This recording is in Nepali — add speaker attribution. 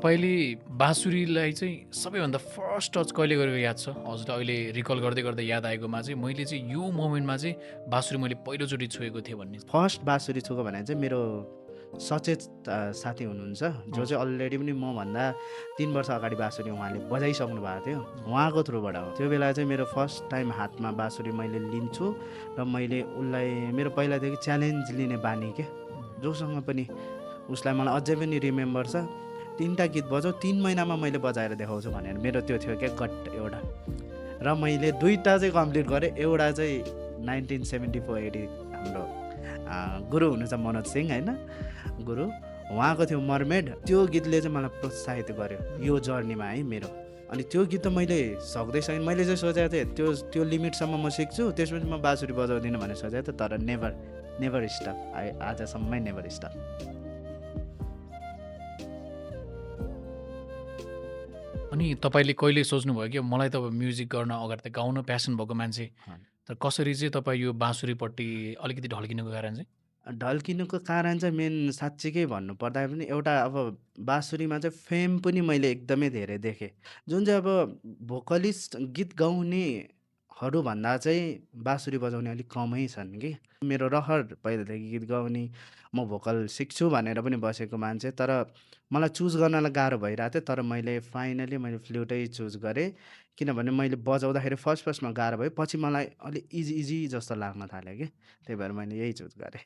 Speaker 1: तपाईँले बाँसुरीलाई चाहिँ सबैभन्दा फर्स्ट टच कहिले गरेको याद छ? हजुरले अहिले रिकल गर्दै गर्दै याद आएकोमा चाहिँ मैले चाहिँ यो मोमेन्टमा चाहिँ बाँसुरी मैले पहिलोचोटि छोएको थिएँ भन्ने?
Speaker 2: फर्स्ट बाँसुरी छुको भने चाहिँ मेरो सचेत साथी हुनुहुन्छ, जो चाहिँ
Speaker 1: हजुर।
Speaker 2: अलरेडी पनि मभन्दा 3 वर्ष अगाडि बाँसुरी उहाँले बजाइसक्नु भएको थियो। उहाँको थ्रुबाट हो। त्यो बेला चाहिँ मेरो फर्स्ट टाइम हातमा बाँसुरी मैले लिन्छु र मैले उसलाई मेरो पहिलादेखि च्यालेन्ज लिने बानी के। जोसँग पनि उसलाई मलाई अझै पनि रिमेम्बर छ। 3टा गीत बजाऊ 3 महिनामा मैले बजाएर देखाउँछु भनेर मेरो त्यो थियो क्या गट एउटा। र मैले 2टा चाहिँ कम्प्लिट गरेँ। एउटा चाहिँ 1974-80 हाम्रो गुरु हुनुहुन्छ मनोज सिंह होइन, गुरु उहाँको थियो मर्मेड। त्यो गीतले चाहिँ मलाई प्रोत्साहित गर्यो यो जर्नीमा है मेरो। अनि त्यो गीत त मैले सक्दै सकेँ। मैले चाहिँ सोचेको थिएँ त्यो लिमिटसम्म म सिक्छु, त्यसपछि म बाँसुरी बजाउँदिनँ भनेर सोचेको थिएँ, तर नेभर स्टप। आजसम्मै नेभर स्टप।
Speaker 1: अनि तपाईँले कहिले सोच्नुभयो कि मलाई त अब म्युजिक गर्न अगाडि त गाउन प्यासन भएको मान्छे, तर कसरी चाहिँ तपाईँ यो बाँसुरीपट्टि अलिकति ढल्किनुको कारण चाहिँ?
Speaker 2: ढल्किनुको कारण चाहिँ मेन साँच्चीकै भन्नुपर्दा पनि एउटा अब बाँसुरीमा चाहिँ फेम पनि मैले एकदमै धेरै देखेँ। जुन चाहिँ अब भोकलिस्ट गीत गाउनेहरूभन्दा चाहिँ बाँसुरी बजाउने अलिक कमै छन् कि। मेरो रहर पहिलादेखि गीत गाउने, म भोकल सिक्छु भनेर पनि बसेको मान्छे, तर मलाई चुज गर्नलाई गाह्रो भइरहेको थियो। तर मैले फाइनली फ्लुटै चुज गरेँ। किनभने मैले बजाउँदाखेरि फर्स्टमा गाह्रो भयो, पछि मलाई अलिक इजी जस्तो लाग्न थाल्यो कि। त्यही भएर मैले यही चुज गरेँ।